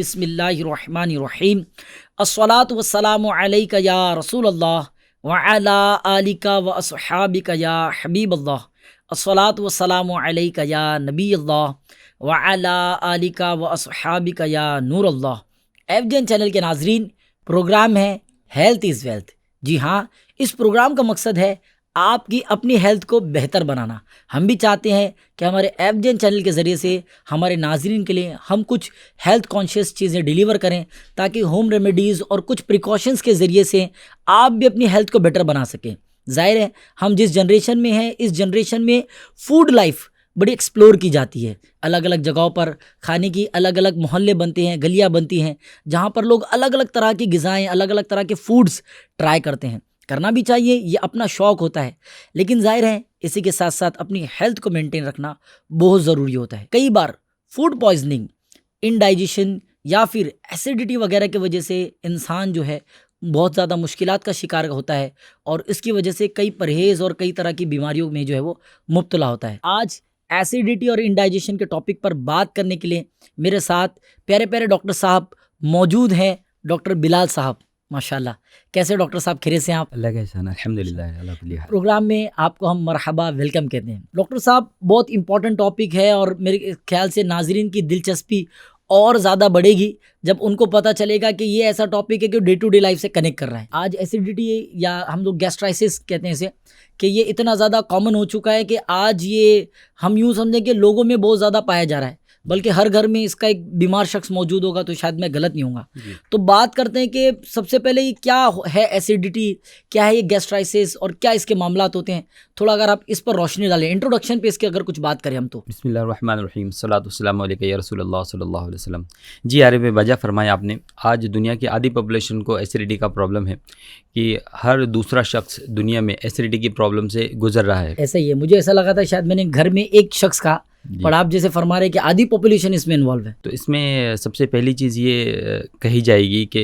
बिस्मिल्लाहिर्रहमानिर्रहीम अस्सलातु वस्सलामु अलैका या रसूल अल्लाह व अला आलिका व अस्हाबिका या हबीब अल्लाह अस्सलातु वस्सलामु अलैका या नबी अल्लाह व अला आलिका व अस्हाबिका या नूर अल्लाह। एफजेन चैनल के नाजरीन, प्रोग्राम है हेल्थ इज़ वेल्थ। जी हाँ, इस प्रोग्राम का मकसद है आपकी अपनी हेल्थ को बेहतर बनाना। हम भी चाहते हैं कि हमारे एफजेन चैनल के ज़रिए से हमारे नाजरीन के लिए हम कुछ हेल्थ कॉन्शियस चीज़ें डिलीवर करें, ताकि होम रेमेडीज़ और कुछ प्रिकॉशंस के ज़रिए से आप भी अपनी हेल्थ को बेटर बना सकें। ज़ाहिर है, हम जिस जनरेशन में हैं, इस जनरेशन में फूड लाइफ बड़ी एक्सप्लोर की जाती है। अलग अलग जगहों पर खाने की अलग अलग मोहल्ले बनते हैं, गलियाँ बनती हैं, जहाँ पर लोग अलग अलग तरह की ग़िज़ाएँ, अलग अलग तरह के फूड्स ट्राई करते हैं। करना भी चाहिए, ये अपना शौक़ होता है, लेकिन ज़ाहिर है इसी के साथ साथ अपनी हेल्थ को मेंटेन रखना बहुत ज़रूरी होता है। कई बार फूड पॉइजनिंग, इंडाइजेशन या फिर एसिडिटी वगैरह की वजह से इंसान जो है बहुत ज़्यादा मुश्किलात का शिकार होता है, और इसकी वजह से कई परहेज़ और कई तरह की बीमारियों में जो है वो मुब्तला होता है। आज एसिडिटी और इंडाइजेशन के टॉपिक पर बात करने के लिए मेरे साथ प्यारे प्यारे डॉक्टर साहब मौजूद हैं। डॉक्टर बिलाल साहब, माशाल्लाह। कैसे डॉक्टर साहब, खैरियत से हैं आप? अल्लाह का एहसान, अल्हम्दुलिल्लाह, अल्लाह कुल्ली हाल। प्रोग्राम में आपको हम मरहबा वेलकम कहते हैं। डॉक्टर साहब, बहुत इंपॉर्टेंट टॉपिक है और मेरे ख्याल से नाजरीन की दिलचस्पी और ज़्यादा बढ़ेगी जब उनको पता चलेगा कि ये ऐसा टॉपिक है कि डे टू डे लाइफ से कनेक्ट कर रहा है। आज एसिडिटी या हम लोग गैस्ट्राइसिस कहते हैं इसे, कि ये इतना ज़्यादा कॉमन हो चुका है कि आज ये हम यूँ समझें कि लोगों में बहुत ज़्यादा पाया जा रहा है, बल्कि हर घर में इसका एक बीमार शख्स मौजूद होगा, तो शायद मैं गलत नहीं होऊंगा। तो बात करते हैं कि सबसे पहले ये क्या है एसिडिटी, क्या है ये गैस्ट्राइसिस और क्या इसके मामलात होते हैं। थोड़ा अगर आप इस पर रोशनी डालें, इंट्रोडक्शन पे इसके अगर कुछ बात करें हम तो। बिस्मिल्लाहिर्रहमानिर्रहीम, सल्लल्लाहु अलैहि या रसूलल्लाह सल्लल्लाहु अलैहि वसल्लम। जी, आरिफ वजह फरमाया आपने। आज दुनिया की आधी पॉपुलेशन को एसिडिटी का प्रॉब्लम है, कि हर दूसरा शख्स दुनिया में एसिडिटी की प्रॉब्लम से गुजर रहा है। ऐसा ही है, मुझे ऐसा लगा था शायद मैंने घर में एक शख्स का, पर आप जैसे फरमा रहे कि आधी पॉपुलेशन इसमें इन्वॉल्व है। तो इसमें सबसे पहली चीज़ ये कही जाएगी कि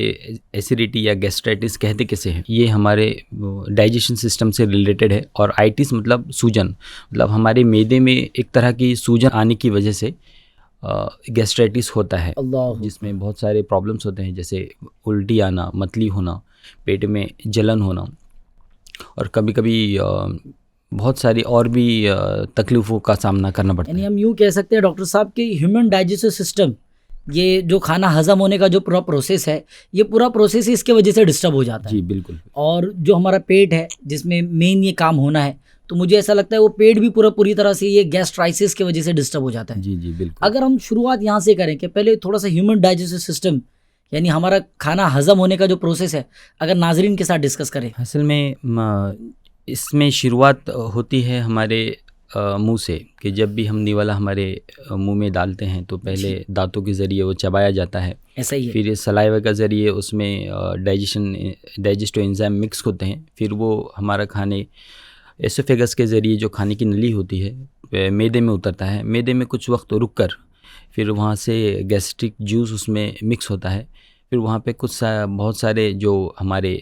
एसिडिटी या गैस्ट्राइटिस कहते किसे हैं। ये हमारे डाइजेशन सिस्टम से रिलेटेड है, और आइटिस मतलब सूजन, मतलब हमारे मैदे में एक तरह की सूजन आने की वजह से गैस्ट्राइटिस होता है, जिसमें बहुत सारे प्रॉब्लम्स होते हैं, जैसे उल्टी आना, मतली होना, पेट में जलन होना, और कभी कभी बहुत सारी और भी तकलीफ़ों का सामना करना पड़ता है। यानी हम यूँ कह सकते हैं डॉक्टर साहब कि ह्यूमन डाइजेस्टिव सिस्टम, ये जो खाना हज़म होने का जो पूरा प्रोसेस है, ये पूरा प्रोसेस ही इसके वजह से डिस्टर्ब हो जाता है। जी बिल्कुल। और जो हमारा पेट है, जिसमें मेन ये काम होना है, तो मुझे ऐसा लगता है वो पेट भी पूरी तरह से ये गैस्ट्राइसिस की वजह से डिस्टर्ब हो जाता है। जी जी बिल्कुल। अगर हम शुरुआत यहाँ से करें कि पहले थोड़ा सा ह्यूमन डाइजेस्टिव सिस्टम, यानी हमारा खाना हज़म होने का जो प्रोसेस है, अगर नाजरीन के साथ डिस्कस करें। असल में इसमें शुरुआत होती है हमारे मुंह से, कि जब भी हम निवाला हमारे मुंह में डालते हैं तो पहले दांतों के ज़रिए वो चबाया जाता है। ऐसा ही है। फिर सलाइवा के ज़रिए उसमें डाइजेस्टिव एंजाइम मिक्स होते हैं। फिर वो हमारा खाने एसोफेगस के ज़रिए जो खाने की नली होती है मैदे में उतरता है। मैदे में कुछ वक्त रुक कर फिर वहाँ से गैस्ट्रिक जूस उसमें मिक्स होता है। फिर वहाँ पे बहुत सारे जो हमारे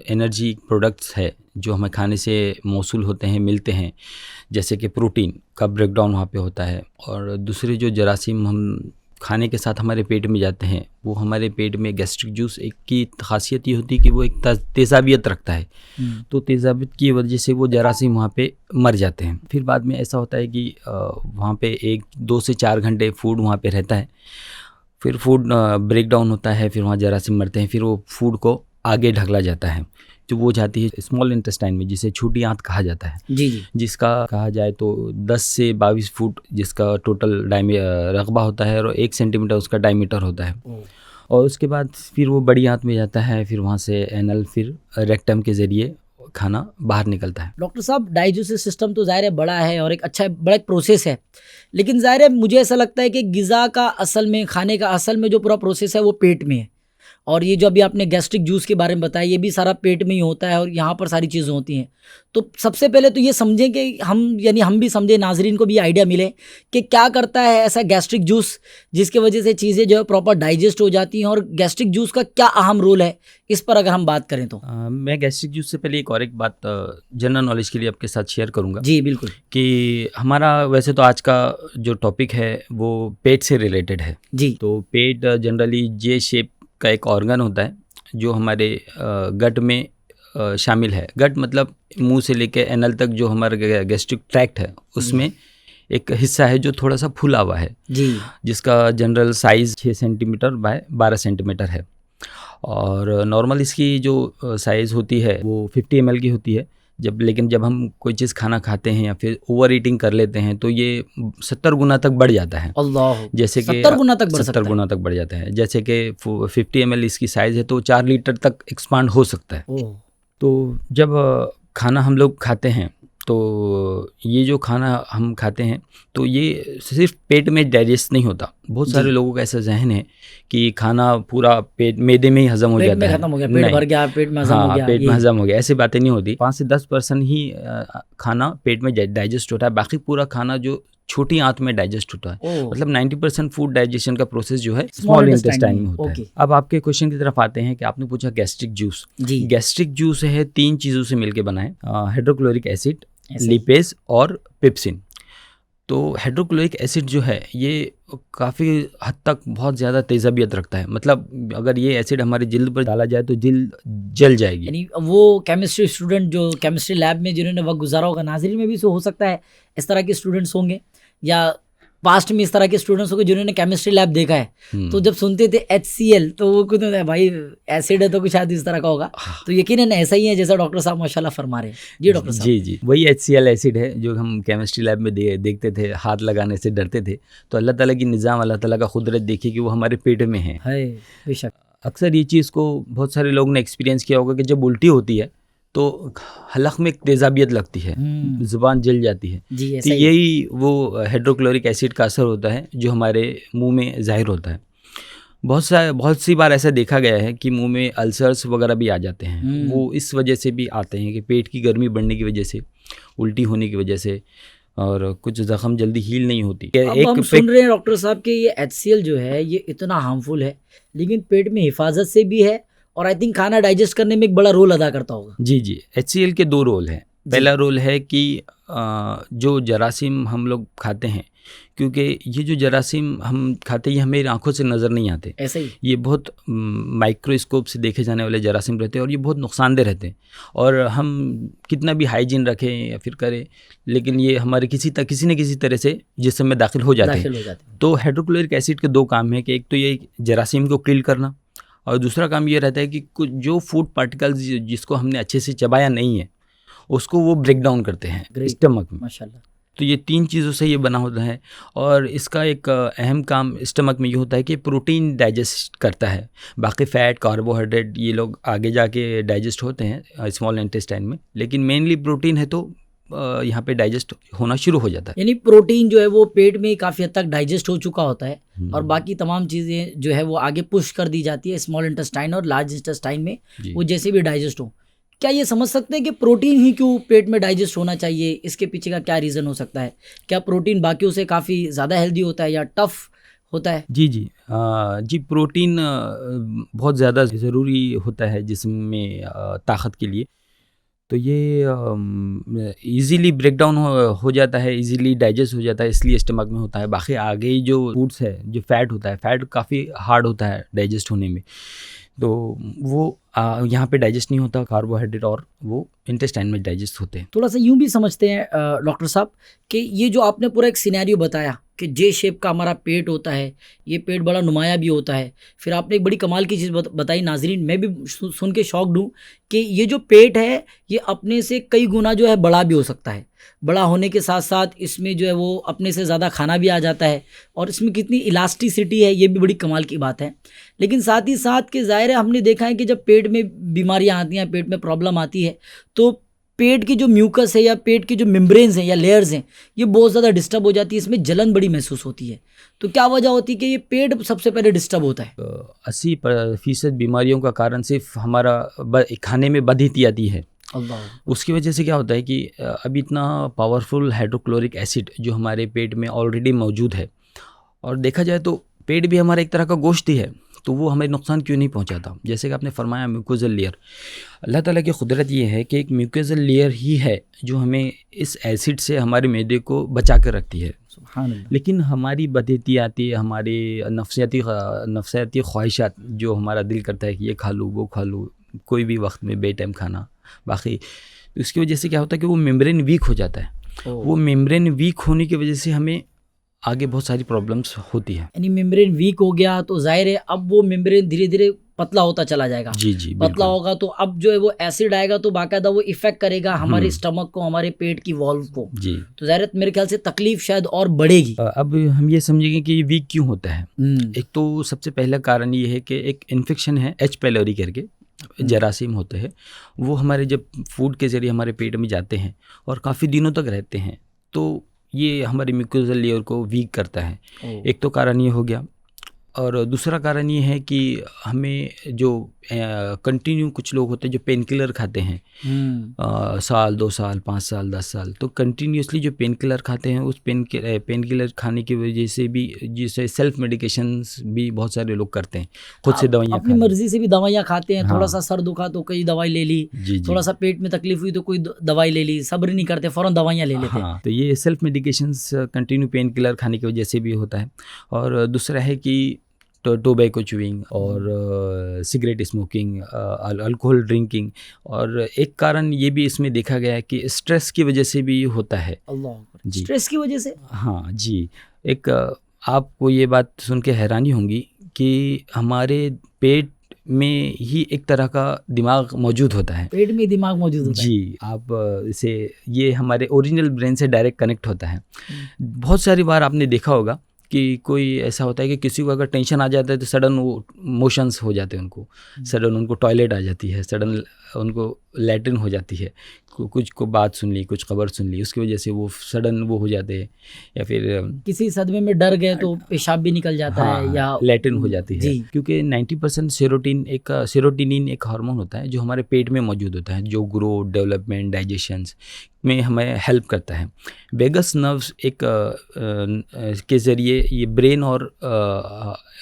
एनर्जी प्रोडक्ट्स है, जो हमें खाने से मौसूल होते हैं, मिलते हैं, जैसे कि प्रोटीन का ब्रेकडाउन वहाँ पे होता है। और दूसरे जो जरासीम हम खाने के साथ हमारे पेट में जाते हैं, वो हमारे पेट में गैस्ट्रिक जूस एक की खासियत ये होती है कि वो एक तेज़ाबियत रखता है। तो तेज़ाबियत की वजह से वो जरासीम वहाँ पे मर जाते हैं। फिर बाद में ऐसा होता है कि वहाँ पे 2 से 4 घंटे फूड वहाँ पे रहता है। फिर फूड ब्रेक डाउन होता है, फिर वहाँ जरासीम मरते हैं। फिर वो फूड को आगे ढकला जाता है, जो वो जाती है स्मॉल इंटेस्टाइन में, जिसे छोटी आंत कहा जाता है। जी जी। जिसका कहा जाए तो 10 से 22 फुट जिसका टोटल रकबा होता है, और 1 सेंटीमीटर उसका डायमीटर होता है। और उसके बाद फिर वो बड़ी आंत में जाता है, फिर वहाँ से एनल, फिर रेक्टम के ज़रिए खाना बाहर निकलता है। डॉक्टर साहब, डाइजेस्टिव सिस्टम तो ज़ाहिर है बड़ा है और एक अच्छा बड़ा एक प्रोसेस है, लेकिन ज़ाहिर है मुझे ऐसा लगता है कि ग़िज़ा का असल में, खाने का असल में जो पूरा प्रोसेस है वो पेट में है, और ये जो अभी आपने गैस्ट्रिक जूस के बारे में बताया, ये भी सारा पेट में ही होता है और यहाँ पर सारी चीज़ें होती हैं। तो सबसे पहले तो ये समझें कि हम भी समझें, नाजरीन को भी आइडिया मिले कि क्या करता है ऐसा गैस्ट्रिक जूस जिसकी वजह से चीज़ें जो है प्रॉपर डाइजेस्ट हो जाती हैं, और गैस्ट्रिक जूस का क्या अहम रोल है, इस पर अगर हम बात करें तो। मैं गैस्ट्रिक जूस से पहले एक बात जनरल नॉलेज के लिए आपके साथ शेयर करूंगा। जी बिल्कुल। कि हमारा वैसे तो आज का जो टॉपिक है वो पेट से रिलेटेड है जी। तो पेट जनरली जे शेप का एक ऑर्गन होता है जो हमारे गट में शामिल है। गट मतलब मुंह से लेके एनल तक जो हमारा गैस्ट्रिक ट्रैक्ट है उसमें एक हिस्सा है जो थोड़ा सा फूला हुआ है जी, जिसका general size 6 centimetre bye 12 centimetre है। और नॉर्मल इसकी जो साइज़ होती है वो 50 ml की होती है। लेकिन जब हम कोई चीज़ खाना खाते हैं या फिर ओवर ईटिंग कर लेते हैं तो ये 70 गुना तक बढ़ जाता है। अल्लाह, जैसे कि 70 गुना तक बढ़ सकता 70 है। गुना तक बढ़ जाता है। जैसे कि 50 ml इसकी साइज़ है तो 4 लीटर तक एक्सपांड हो सकता है। ओह, तो जब खाना हम लोग खाते हैं तो ये जो खाना हम खाते हैं तो ये सिर्फ पेट में डाइजेस्ट नहीं होता। बहुत सारे लोगों का ऐसा जहन है कि खाना पूरा पेट मैदे में ही हजम हो पेट जाता में है। खत्म हो गया, पेट नहीं। भर गया, पेट में हजम हो हाँ, गया, पेट ये में हजम हो गया, ऐसी बातें नहीं होती। 5 से 10% ही खाना पेट में डाइजेस्ट होता है, बाकी पूरा खाना जो छोटी आंत में डाइजेस्ट होता है। ओह, मतलब 90% फूड डाइजेशन का प्रोसेस जो है Small स्मॉल intestine इंटेस्टाइन में, में होता ओके। है। अब आपके क्वेश्चन की तरफ आते हैं कि आपने पूछा गैस्ट्रिक जूस। जी, गैस्ट्रिक जूस है 3 चीज़ों से मिलके बना है, हाइड्रोक्लोरिक एसिड, ऐसे। लिपेज और पेप्सिन। तो हाइड्रोक्लोरिक एसिड जो है ये काफ़ी हद तक बहुत ज़्यादा तेज़ाबियत रखता है। मतलब अगर ये एसिड हमारी जिल्द पर डाला जाए तो जिल्द जल जाएगी। यानी वो केमिस्ट्री स्टूडेंट जो केमिस्ट्री लैब में जिन्होंने वक्त गुजारा होगा, नाजरीन में भी हो सकता है इस तरह के स्टूडेंट्स होंगे, या पास्ट में इस तरह के स्टूडेंट्स होंगे जिन्होंने केमिस्ट्री लैब देखा है। तो जब सुनते थे HCl तो वो खुद भाई एसिड है तो कुछ शायद इस तरह का होगा। तो यकीनन ऐसा ही है जैसा डॉक्टर साहब माशाल्लाह फरमा रहे हैं। जी डॉक्टर साहब। जी वही HCl एसिड है जो हम केमिस्ट्री लैब में देखते थे, हाथ लगाने से डरते थे। तो अल्लाह ताला की निज़ाम, अल्लाह ताला का कुदरत देखिए कि वो हमारे पेट में है। बेशक। अक्सर ये चीज़ को बहुत सारे लोगों ने एक्सपीरियंस किया होगा कि जब उल्टी होती है तो हलक में एक तेज़ाबियत लगती है, ज़ुबान जल जाती है। जी, तो यही वो हाइड्रोक्लोरिक एसिड का असर होता है जो हमारे मुंह में ज़ाहिर होता है। बहुत सी बार ऐसा देखा गया है कि मुंह में अल्सर्स वगैरह भी आ जाते हैं। वो इस वजह से भी आते हैं कि पेट की गर्मी बढ़ने की वजह से, उल्टी होने की वजह से, और कुछ ज़ख्म जल्दी हील नहीं होती। अब हम सुन रहे हैं डॉक्टर साहब कि ये HCl जो है ये इतना हार्मफुल है, लेकिन पेट में हिफाजत से भी है और आई थिंक खाना डाइजेस्ट करने में एक बड़ा रोल अदा करता होगा। जी HCl के 2 रोल हैं। पहला रोल है कि जो जरासीम हम लोग खाते हैं, क्योंकि ये जो जरासीम हम खाते हैं ये हमें आंखों से नज़र नहीं आते। ऐसे ही ये बहुत माइक्रोस्कोप से देखे जाने वाले जरासीम रहते हैं और ये बहुत नुकसानदेह रहते हैं। और हम कितना भी हाइजीन रखें या फिर करें, लेकिन ये हमारे किसी न किसी तरह से जिस्म में दाखिल हो जाते हैं। तो हाइड्रोक्लोरिक एसिड के 2 काम हैं कि एक तो ये जरासीम को किल करना, और दूसरा काम ये रहता है कि कुछ जो फूड पार्टिकल्स जिसको हमने अच्छे से चबाया नहीं है उसको वो ब्रेक डाउन करते हैं स्टमक में। माशाल्लाह। तो ये 3 चीज़ों से ये बना होता है। और इसका एक अहम काम स्टमक में ये होता है कि प्रोटीन डाइजेस्ट करता है। बाकी फ़ैट, कार्बोहाइड्रेट ये लोग आगे जाके डाइजेस्ट होते हैं स्मॉल इंटेस्टाइन में, लेकिन मेनली प्रोटीन है तो यहाँ पे डाइजेस्ट होना शुरू हो जाता है। यानी प्रोटीन जो है वो पेट में काफ़ी हद तक डाइजेस्ट हो चुका होता है और बाकी तमाम चीज़ें जो है वो आगे पुश कर दी जाती है स्मॉल इंटेस्टाइन और लार्ज इंटेस्टाइन में, वो जैसे भी डाइजेस्ट हो। क्या ये समझ सकते हैं कि प्रोटीन ही क्यों पेट में डाइजेस्ट होना चाहिए? इसके पीछे का क्या रीज़न हो सकता है? क्या प्रोटीन बाकियों से काफ़ी ज़्यादा हेल्दी होता है या टफ होता है? जी प्रोटीन बहुत ज़्यादा ज़रूरी होता है जिस्म में ताकत के लिए। तो ये इजीली ब्रेक डाउन हो जाता है, इजीली डाइजेस्ट हो जाता है, इसलिए स्टमक में होता है। बाकी आगे ही जो फूड्स है, जो फैट होता है, फैट काफ़ी हार्ड होता है डाइजेस्ट होने में, तो वो यहाँ पे डाइजेस्ट नहीं होता। कार्बोहाइड्रेट और वो इंटेस्टाइन में डाइजेस्ट होते हैं। थोड़ा सा यूँ भी समझते हैं डॉक्टर साहब कि ये जो आपने पूरा एक सिनेरियो बताया कि जे शेप का हमारा पेट होता है, ये पेट बड़ा नुमाया भी होता है, फिर आपने एक बड़ी कमाल की चीज़ बताई नाजरीन, मैं भी सुन के शॉक्ड हूँ कि ये जो पेट है ये अपने से कई गुना जो है बड़ा भी हो सकता है। बड़ा होने के साथ साथ इसमें जो है वो अपने से ज़्यादा खाना भी आ जाता है और इसमें कितनी इलास्टिसिटी है ये भी बड़ी कमाल की बात है। लेकिन साथ ही साथ कि ज़ाहिर है हमने देखा है कि जब पेट में बीमारियां आती हैं, पेट में प्रॉब्लम आती है, तो पेट की जो म्यूकस है या पेट की जो मेम्ब्रेन्स हैं या लेयर्स हैं ये बहुत ज़्यादा डिस्टर्ब हो जाती है, इसमें जलन बड़ी महसूस होती है। तो क्या वजह होती है कि ये पेट सबसे पहले डिस्टर्ब होता है? 80% बीमारियों का कारण सिर्फ हमारा खाने में बदहितियाती है। अल्लाह। उसकी वजह से क्या होता है कि अभी इतना पावरफुल हाइड्रोक्लोरिक एसिड जो हमारे पेट में ऑलरेडी मौजूद है, और देखा जाए तो पेट भी हमारा एक तरह का गोश्त ही है, तो वो हमें नुकसान क्यों नहीं पहुंचाता? जैसे कि आपने फरमाया म्यूकोजल लेयर, अल्लाह ताला की कुदरत ये है कि एक म्यूकोजल लेयर ही है जो हमें इस एसिड से हमारे मैदे को बचा कर रखती है। सुभान अल्लाह। लेकिन हमारी बदहितियाती, हमारी नफ्सियाती ख्वाहिशात, जो हमारा दिल करता है कि ये खा लूँ वो खा लूँ, कोई भी वक्त में बे टाइम खाना, बाकी तो इसकी वजह से क्या होता है कि वो मेम्ब्रेन वीक हो जाता है। वो मेम्ब्रेन वीक होने की वजह से हमें आगे बहुत सारी प्रॉब्लम्स होती है। यानी मेम्ब्रेन वीक हो गया तो जाहिर है अब वो मेम्ब्रेन धीरे धीरे पतला होता चला जाएगा। जी जी, पतला बिल्कुल। होगा तो अब जो है वो एसिड आएगा तो बाकायदा वो इफेक्ट करेगा हमारे स्टमक को, हमारे पेट की वॉल्व को। जी। तो जाहिर है मेरे ख्याल से तकलीफ शायद और बढ़ेगी। अब हम ये समझेंगे कि ये वीक क्यों होता है। एक तो सबसे पहला कारण ये है कि एक इन्फेक्शन है एच पैलोरी करके, जरासीम होते हैं, वो हमारे जब फूड के ज़रिए हमारे पेट में जाते हैं और काफ़ी दिनों तक रहते हैं तो ये हमारे म्यूकोजल लेयर को वीक करता है। एक तो कारण ये हो गया, और दूसरा कारण ये है कि हमें जो कंटिन्यू कुछ लोग होते हैं जो पेन किलर खाते हैं, साल 2 साल 5 साल 10 साल, तो कंटिन्यूसली जो पेन किलर खाते हैं उस पेन किलर खाने की वजह से भी, जिसे सेल्फ मेडिकेशंस भी बहुत सारे लोग करते हैं, खुद से दवाइयाँ अपनी मर्जी से भी दवाइयाँ खाते हैं। थोड़ा सा सर दुखा तो कोई दवाई ले ली, जी जी, थोड़ा सा पेट में तकलीफ हुई तो कोई दवाई ले ली, सब्र नहीं करते फौरन दवाइयाँ ले लेते हैं। हाँ, तो ये self medications continue pain killer खाने की वजह से भी होता है। और दूसरा है कि टोबैको च्यूइंग और सिगरेट स्मोकिंग, अल्कोहल ड्रिंकिंग, और एक कारण ये भी इसमें देखा गया है कि स्ट्रेस की वजह से भी होता है। अल्लाह। जी। स्ट्रेस की वजह से? हाँ जी। एक आपको ये बात सुन के हैरानी होंगी कि हमारे पेट में ही एक तरह का दिमाग मौजूद होता है। पेट में दिमाग मौजूद होता है? जी। आप इसे, ये हमारे ओरिजिनल ब्रेन से डायरेक्ट कनेक्ट होता है। बहुत सारी बार आपने देखा होगा कि कोई ऐसा होता है कि किसी को अगर टेंशन आ जाता है तो सडन वो मोशंस हो जाते हैं उनको, सडन उनको टॉयलेट आ जाती है, सडन उनको लैट्रिन हो जाती है, कुछ को बात सुन ली, कुछ खबर सुन ली, उसकी वजह से वो सडन वो हो जाते हैं, या फिर किसी सदमे में डर गए तो पेशाब भी निकल जाता है या लैट्रिन हो जाती है। क्योंकि 90% सेरोटिनिन एक हार्मोन होता है जो हमारे पेट में मौजूद होता है, जो ग्रोथ, डेवलपमेंट, डाइजेशन में हमें हेल्प करता है। वेगस नर्व्स एक के ज़रिए ये ब्रेन और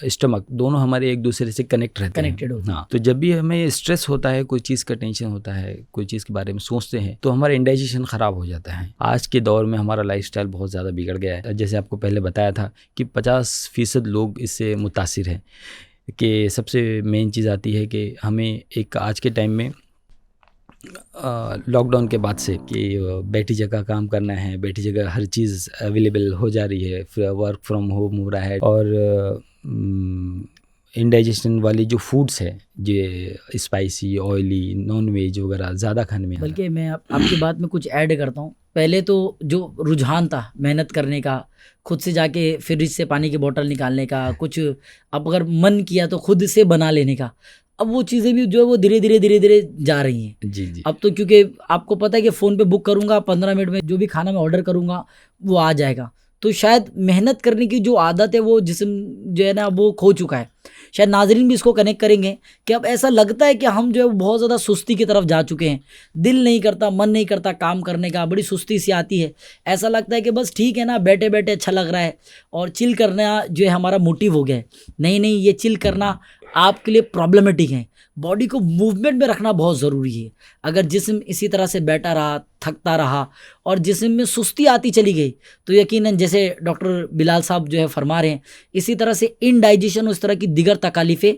स्टमक दोनों हमारे एक दूसरे से कनेक्ट रहते हैं। हाँ, तो जब भी हमें स्ट्रेस होता है, कोई चीज़ का टेंशन होता है, कोई चीज़ के बारे में सोचते हैं, तो हमारा इंडाइजेशन ख़राब हो जाता है। आज के दौर में हमारा लाइफस्टाइल बहुत ज़्यादा बिगड़ गया है। जैसे आपको पहले बताया था कि 50% लोग इससे मुतासिर हैं। कि सबसे मेन चीज़ आती है कि हमें एक आज के टाइम में लॉकडाउन के बाद से कि बैठी जगह काम करना है, बैठी जगह हर चीज़ अवेलेबल हो जा रही है, वर्क फ्रॉम होम हो रहा है, और इंडाइजेशन वाली जो फूड्स है, जो स्पाइसी, ऑयली, नॉन वेज वगैरह ज़्यादा खाने में। बल्कि मैं आपकी बात में कुछ ऐड करता हूँ। पहले तो जो रुझान था मेहनत करने का, खुद से जाके फ्रिज से पानी की बोतल निकालने का, कुछ अब अगर मन किया तो खुद से बना लेने का, अब वो चीज़ें भी जो है वो धीरे धीरे जा रही हैं। जी जी। अब तो क्योंकि आपको पता है कि फ़ोन पे बुक करूँगा, 15 मिनट में जो भी खाना मैं ऑर्डर करूँगा वो आ जाएगा। तो शायद मेहनत करने की जो आदत है वो जिस्म जो है ना वो खो चुका है। शायद नाजरीन भी इसको कनेक्ट करेंगे कि अब ऐसा लगता है कि हम जो है बहुत ज़्यादा सुस्ती की तरफ जा चुके हैं। दिल नहीं करता, मन नहीं करता काम करने का, बड़ी सुस्ती सी आती है। ऐसा लगता है कि बस ठीक है ना, बैठे बैठे अच्छा लग रहा है, और चिल करना जो है हमारा मोटिव हो गया है। नहीं, ये चिल करना आपके लिए प्रॉब्लमेटिक है। बॉडी को मूवमेंट में रखना बहुत ज़रूरी है। अगर जिस्म इसी तरह से बैठा रहा, थकता रहा और जिस्म में सुस्ती आती चली गई तो यकीनन जैसे डॉक्टर बिलाल साहब जो है फरमा रहे हैं, इसी तरह से इनडाइजेशन, उस तरह की दिगर तकालीफें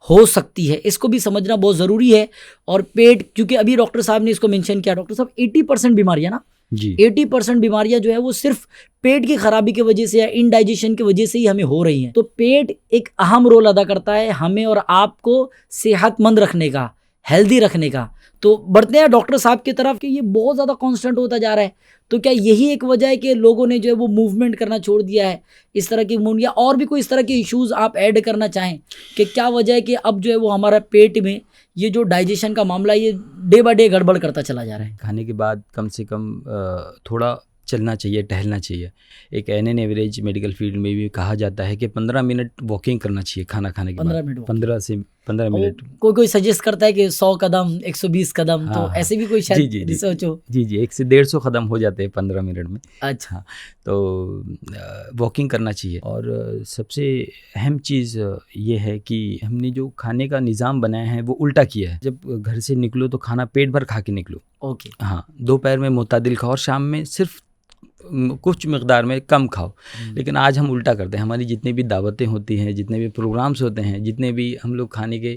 हो सकती है। इसको भी समझना बहुत ज़रूरी है। और पेट, क्योंकि अभी डॉक्टर साहब ने इसको मेंशन किया, डॉक्टर साहब 80% बीमारियाँ ना जी, 80% बीमारियां जो है वो सिर्फ पेट की खराबी की वजह से या इनडाइजेशन की वजह से ही हमें हो रही हैं। तो पेट एक अहम रोल अदा करता है हमें और आपको सेहतमंद रखने का, हेल्दी रखने का। तो बढ़ते हैं डॉक्टर साहब की तरफ कि ये बहुत ज़्यादा कांस्टेंट होता जा रहा है। तो क्या यही एक वजह है कि लोगों ने जो है वो मूवमेंट करना छोड़ दिया है, इस तरह की या और भी कोई इस तरह के इश्यूज़ आप ऐड करना चाहें कि क्या वजह है कि अब जो है वो हमारा पेट में ये जो डाइजेशन का मामला ये डे बाय डे गड़बड़ करता चला जा रहा है। खाने के बाद कम से कम थोड़ा चलना चाहिए, टहलना चाहिए। एक एन एवरेज मेडिकल फील्ड में भी कहा जाता है कि 15 मिनट वॉकिंग करना चाहिए खाना खाने के 15 बाद। मिनट 15 से 15 मिनट। कोई सजेस्ट करता है कि 100 कदम 120 कदम, तो हाँ, ऐसे भी कोई जी शायद जी जी रिसर्च हो। जी 1 से 150 कदम हो जाते हैं 15 मिनट में। अच्छा, हाँ, तो वॉकिंग करना चाहिए। और सबसे अहम चीज़ ये है कि हमने जो खाने का निज़ाम बनाया है वो उल्टा किया है। जब घर से निकलो तो खाना पेट भर खा के निकलो। ओके। हाँ, दोपहर में मुतदिल खाओ और शाम में सिर्फ कुछ मिक़दार में कम खाओ। लेकिन आज हम उल्टा करते हैं। हमारी जितनी भी दावतें होती हैं, जितने भी प्रोग्राम्स होते हैं, जितने भी हम लोग खाने के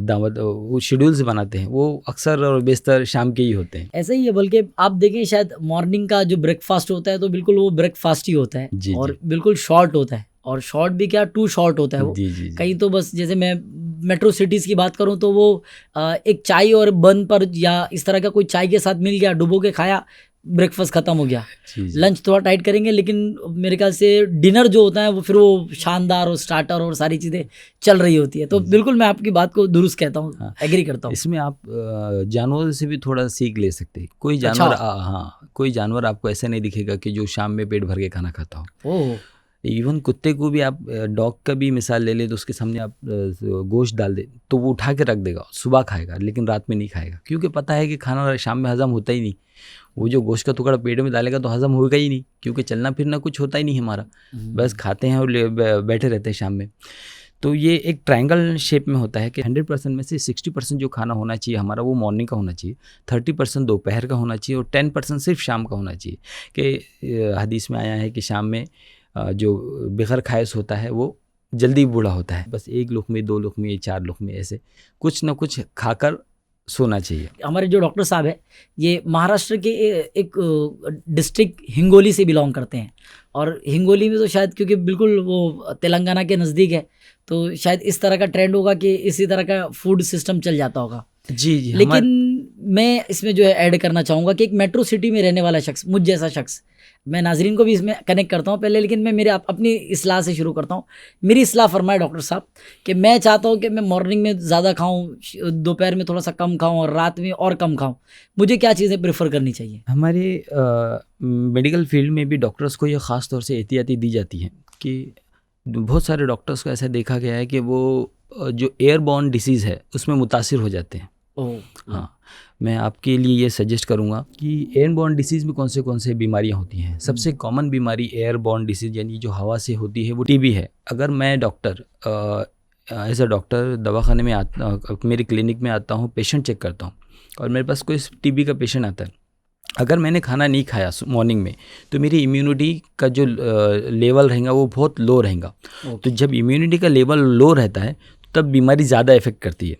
दावत वो शेड्यूल्स बनाते हैं, वो अक्सर और बेशतर शाम के ही होते हैं। ऐसा ही है, बल्कि आप देखें शायद मॉर्निंग का जो ब्रेकफास्ट होता है तो बिल्कुल वो ब्रेकफास्ट ही होता है जी, और जी। बिल्कुल शॉर्ट होता है, और शॉर्ट भी क्या, टू शॉर्ट होता है वो। जी, जी, जी। कहीं तो बस जैसे मैं मेट्रो सिटीज़ की बात करूं तो वो एक चाय और बन पर या इस तरह का कोई चाय के साथ मिल गया, डुबो के खाया, ब्रेकफास्ट खत्म हो गया। जी, जी। लंच थोड़ा टाइट करेंगे, लेकिन मेरे ख्याल से डिनर जो होता है वो फिर वो शानदार और स्टार्टर और सारी चीज़ें चल रही होती है। तो बिल्कुल मैं आपकी बात को दुरुस्त कहता हूँ, हाँ, एग्री करता हूँ। इसमें आप जानवरों से भी थोड़ा सीख ले सकते हैं। कोई अच्छा। जानवर हाँ, कोई जानवर आपको ऐसा नहीं दिखेगा कि जो शाम में पेट भर के खाना खाता हो। ओह, इवन कुत्ते को भी आप डॉग का भी मिसाल ले लें तो उसके सामने आप गोश्त डाल दें तो वो उठा के रख देगा, सुबह खाएगा लेकिन रात में नहीं खाएगा, क्योंकि पता है कि खाना शाम में हज़म होता ही नहीं। वो जो गोश्त का टुकड़ा पेट में डालेगा तो हज़म होगा ही नहीं, क्योंकि चलना फिरना कुछ होता ही नहीं हमारा, बस खाते हैं और बैठे रहते हैं शाम में। तो ये एक ट्रायंगल शेप में होता है कि 100% में से 60% जो खाना होना चाहिए हमारा वो मॉर्निंग का होना चाहिए, 30% दोपहर का होना चाहिए और 10% सिर्फ शाम का होना चाहिए। कि हदीस में आया है कि शाम में जो बग़ैर खायस होता है वो जल्दी बूढ़ा होता है। बस 1 लुक़मे, 2 लुक़मे, 4 लुक़मे ऐसे कुछ ना कुछ खाकर सोना चाहिए। हमारे जो डॉक्टर साहब है ये महाराष्ट्र के एक डिस्ट्रिक्ट हिंगोली से बिलोंग करते हैं, और हिंगोली में तो शायद क्योंकि बिल्कुल वो तेलंगाना के नज़दीक है तो शायद इस तरह का ट्रेंड होगा कि इसी तरह का फूड सिस्टम चल जाता होगा। जी, जी। लेकिन मैं इसमें जो है ऐड करना चाहूँगा कि एक मेट्रो सिटी में रहने वाला शख्स, मुझ जैसा शख्स, मैं नाजरीन को भी इसमें कनेक्ट करता हूँ पहले, लेकिन मैं मेरे अपनी इस्लाह से शुरू करता हूँ। मेरी इस्लाह फरमाए डॉक्टर साहब कि मैं चाहता हूँ कि मैं मॉर्निंग में ज़्यादा खाऊँ, दोपहर में थोड़ा सा कम खाऊँ और रात में और कम खाऊँ। मुझे क्या चीज़ें प्रेफर करनी चाहिए? हमारे मेडिकल फील्ड में भी डॉक्टर्स को ये ख़ास तौर से एहतियाती दी जाती है कि बहुत सारे डॉक्टर्स को ऐसा देखा गया है कि वो जो एयरबॉर्न डिसीज़ है उसमें मुतासिर हो जाते हैं। ओह, हाँ, मैं आपके लिए ये सजेस्ट करूँगा कि एयरबॉर्न डिसीज़ में कौन से बीमारियाँ होती हैं। सबसे कॉमन बीमारी एयरबॉर्न डिसीज़ यानी जो हवा से होती है वो टीबी है। अगर मैं डॉक्टर एज अ डॉक्टर दवाखाने में मेरे क्लिनिक में आता हूँ, पेशेंट चेक करता हूँ और मेरे पास कोई टीबी का पेशेंट आता है, अगर मैंने खाना नहीं खाया मॉर्निंग में तो मेरी इम्यूनिटी का जो लेवल रहेगा वो बहुत लो रहेगा। तो जब इम्यूनिटी का लेवल लो रहता है तब बीमारी ज़्यादा इफेक्ट करती है।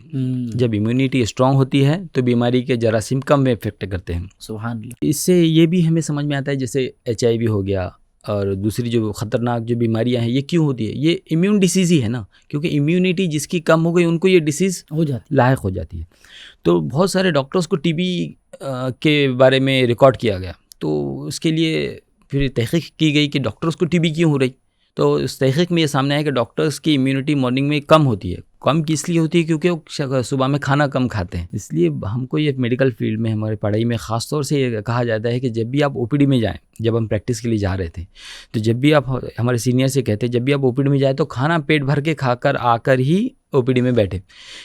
जब इम्यूनिटी स्ट्रांग होती है तो बीमारी के जरासीम कम इफेक्ट करते हैं। सुभान अल्लाह। इससे ये भी हमें समझ में आता है जैसे HIV हो गया और दूसरी जो ख़तरनाक जो बीमारियां हैं ये क्यों होती है, ये इम्यून डिसीज़ ही है ना, क्योंकि इम्यूनिटी जिसकी कम हो गई उनको ये डिसीज़ लायक हो जाती है। तो बहुत सारे डॉक्टर्स को टीबी के बारे में रिकॉर्ड किया गया, तो उसके लिए फिर तहक़ीक़ की गई कि डॉक्टर्स को टीबी क्यों हो रही। तो इस तहक़ीक़ में ये सामने आया कि डॉक्टर्स की इम्यूनिटी मॉर्निंग में कम होती है। कम किस लिए होती है? क्योंकि वो सुबह में खाना कम खाते हैं। इसलिए हमको ये मेडिकल फील्ड में हमारी पढ़ाई में ख़ास तौर से ये कहा जाता है कि जब भी आप OPD में जाएं, जब हम प्रैक्टिस के लिए जा रहे थे तो जब भी आप, हमारे सीनियर से कहते हैं जब भी आप OPD में जाए तो खाना पेट भर के खाकर आकर ही OPD में बैठे,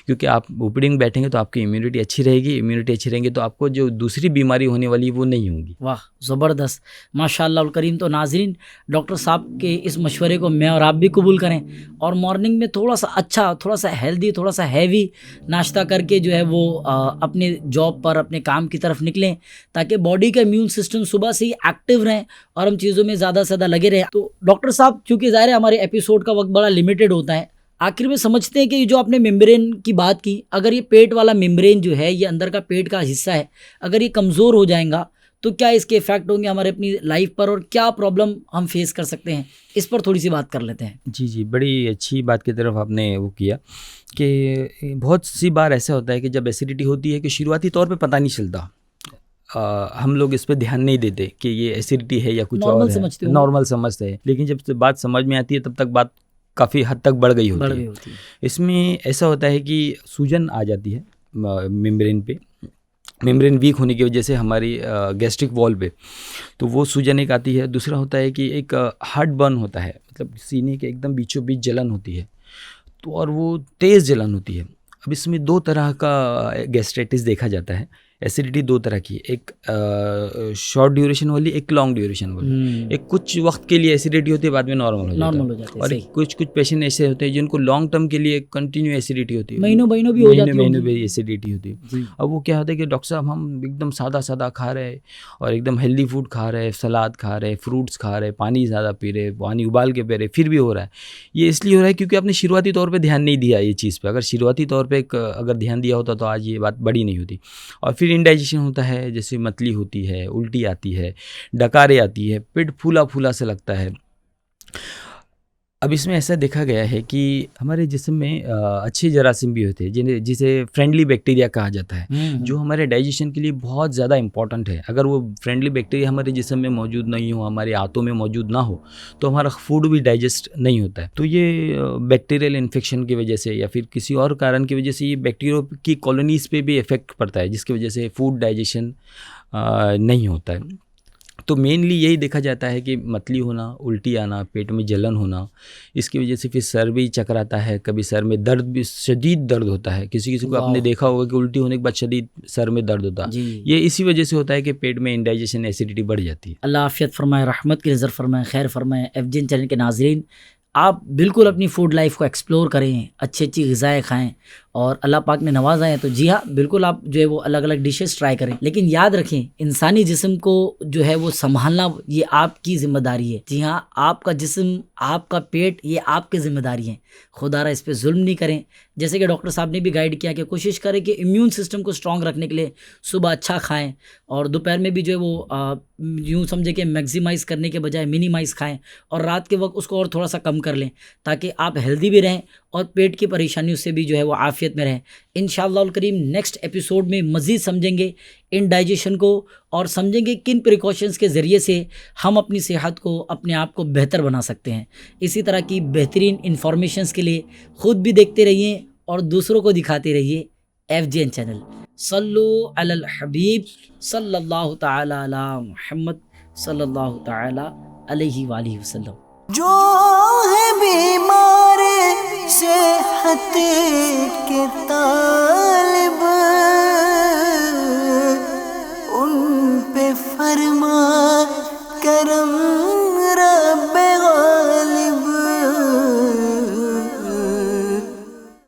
क्योंकि आप OPD में बैठेंगे तो आपकी इम्यूनिटी अच्छी रहेगी। इम्यूनिटी अच्छी रहेंगी तो आपको जो दूसरी बीमारी होने वाली वो नहीं होगी। वाह, ज़बरदस्त, माशाअल्लाह उल करीम। तो नाज़रीन, डॉक्टर साहब के इस मशवरे को मैं और आप भी कबूल करें और मॉर्निंग में थोड़ा सा अच्छा, थोड़ा सा हेल्दी, थोड़ा सा हैवी नाश्ता करके जो है वो अपने जॉब पर, अपने काम की तरफ निकलें, ताकि बॉडी का इम्यून सिस्टम सुबह से ही एक्टिव रहें और हम चीज़ों में ज़्यादा से ज़्यादा लगे रहें। तो डॉक्टर साहब, चूँकि ज़ाहिर है हमारे एपिसोड का वक्त बड़ा लिमिटेड होता है, आखिर में समझते हैं कि जो आपने मेम्ब्रेन की बात की, अगर ये पेट वाला मेम्ब्रेन जो है, ये अंदर का पेट का हिस्सा है, अगर ये कमज़ोर हो जाएगा तो क्या इसके इफ़ेक्ट होंगे हमारे अपनी लाइफ पर और क्या प्रॉब्लम हम फेस कर सकते हैं, इस पर थोड़ी सी बात कर लेते हैं। जी, बड़ी अच्छी बात की तरफ आपने वो किया कि बहुत सी बार ऐसा होता है कि जब एसिडिटी होती है कि शुरुआती तौर पे पता नहीं चलता, हम लोग इस पे ध्यान नहीं देते कि ये एसिडिटी है या कुछ और है, नॉर्मल समझते हैं। लेकिन जब बात समझ में आती है तब तक बात काफ़ी हद तक बढ़ गई बढ़ होती गई है। होती है। इसमें ऐसा होता है कि सूजन आ जाती है मेम्ब्रेन पे, मेम्ब्रेन वीक होने की वजह से हमारी गैस्ट्रिक वॉल पे, तो वो सूजन एक आती है। दूसरा होता है कि एक हार्ट बर्न होता है, मतलब सीने के एकदम बीचों बीच जलन होती है, तो और वो तेज़ जलन होती है। अब इसमें 2 तरह का गैस्ट्राइटिस देखा जाता है। एसिडिटी 2 तरह की है, एक शॉर्ट ड्यूरेशन वाली, एक लॉन्ग ड्यूरेशन वाली। एक कुछ वक्त के लिए एसिडिटी होती है, बाद में नॉर्मल हो जाता नॉर्मल है। हो जाते हैं, और सही। कुछ कुछ पेशेंट ऐसे होते हैं जिनको लॉन्ग टर्म के लिए कंटिन्यू एसिडिटी होती है, महीनों महीनों भी हो जाती महीनों होगी। भी एसिडिटी होती है। जी। अब वो क्या होता है कि डॉक्टर साहब हम एकदम सादा सादा खा रहे हैं और एकदम हेल्दी फूड खा रहे हैं, सलाद खा रहे हैं, फ्रूट्स खा रहे हैं, पानी ज़्यादा पी रहे हैं, पानी उबाल के पी रहे हैं, फिर भी हो रहा है। ये इसलिए हो रहा है क्योंकि आपने शुरुआती तौर पे ध्यान नहीं दिया ये चीज़ पे। अगर शुरुआती तौर पे अगर ध्यान दिया होता तो आज ये बात बड़ी नहीं होती। और फिर इंडाइजेशन होता है, जैसे मतली होती है, उल्टी आती है, डकारे आती है, पेट फूला फूला से लगता है। अब इसमें ऐसा देखा गया है कि हमारे जिस्म में अच्छे जरासीम भी होते हैं, जिसे फ्रेंडली बैक्टीरिया कहा जाता है, जो हमारे डाइजेशन के लिए बहुत ज़्यादा इंपॉर्टेंट है। अगर वो फ्रेंडली बैक्टीरिया हमारे जिस्म में मौजूद नहीं हो, हमारे आंतों में मौजूद ना हो, तो हमारा फूड भी डाइजेस्ट नहीं होता है। तो ये बैक्टीरियल इन्फेक्शन की वजह से या फिर किसी और कारण की वजह से ये बैक्टीरिया की कॉलोनीज़ पे भी इफेक्ट पड़ता है, जिसकी वजह से फूड डाइजेशन नहीं होता है। तो मेनली यही देखा जाता है कि मतली होना, उल्टी आना, पेट में जलन होना, इसकी वजह से फिर सर भी चकराता है, कभी सर में दर्द भी, शदीद दर्द होता है। किसी किसी को आपने देखा होगा कि उल्टी होने के बाद शदीद सर में दर्द होता है। ये इसी वजह से होता है कि पेट में इंडाइजेशन, एसिडिटी बढ़ जाती है। अल्लाह आफियत फरमाए, रहमत की नज़र फरमाए, खैर फरमाए। FGN चैनल के नाजरीन, आप बिल्कुल अपनी फूड लाइफ को एक्सप्लोर करें, अच्छी अच्छी ग़िज़ाएँ खाएँ और अल्लाह पाक ने नवाजा है तो जी हाँ बिल्कुल आप जो है वो अलग अलग डिशेस ट्राई करें। लेकिन याद रखें, इंसानी जिस्म को जो है वो संभालना ये आपकी ज़िम्मेदारी है। जी हाँ, आपका जिस्म, आपका पेट, ये आपकी ज़िम्मेदारी है। खुदारा इस पे जुल्म नहीं करें। जैसे कि डॉक्टर साहब ने भी गाइड किया कि कोशिश करें कि इम्यून सिस्टम को स्ट्रॉन्ग रखने के लिए सुबह अच्छा खाएं और दोपहर में भी जो है वो यूँ समझे कि मैक्सिमाइज़ करने के बजाय मिनिमाइज़ खाएं और रात के वक्त उसको और थोड़ा सा कम कर लें, ताकि आप हेल्दी भी रहें और पेट की परेशानियों से भी जो है वो आफियत में रहें। इंशाअल्लाह करीम नेक्स्ट एपिसोड में मज़ीद समझेंगे इंडाइजेशन को और समझेंगे किन प्रिकॉशंस के ज़रिए से हम अपनी सेहत को, अपने आप को बेहतर बना सकते हैं। इसी तरह की बेहतरीन इंफॉर्मेशंस के लिए ख़ुद भी देखते रहिए और दूसरों को दिखाते रहिए FGN चैनल। सल्लु अलल हबीब सल्लल्लाहु ताला अला मुहम्मद सल्लल्लाहु ताला अलैहि वालिहि वसल्लम। जो है बीमार सेहत के तालिब, उन पे फरमा करम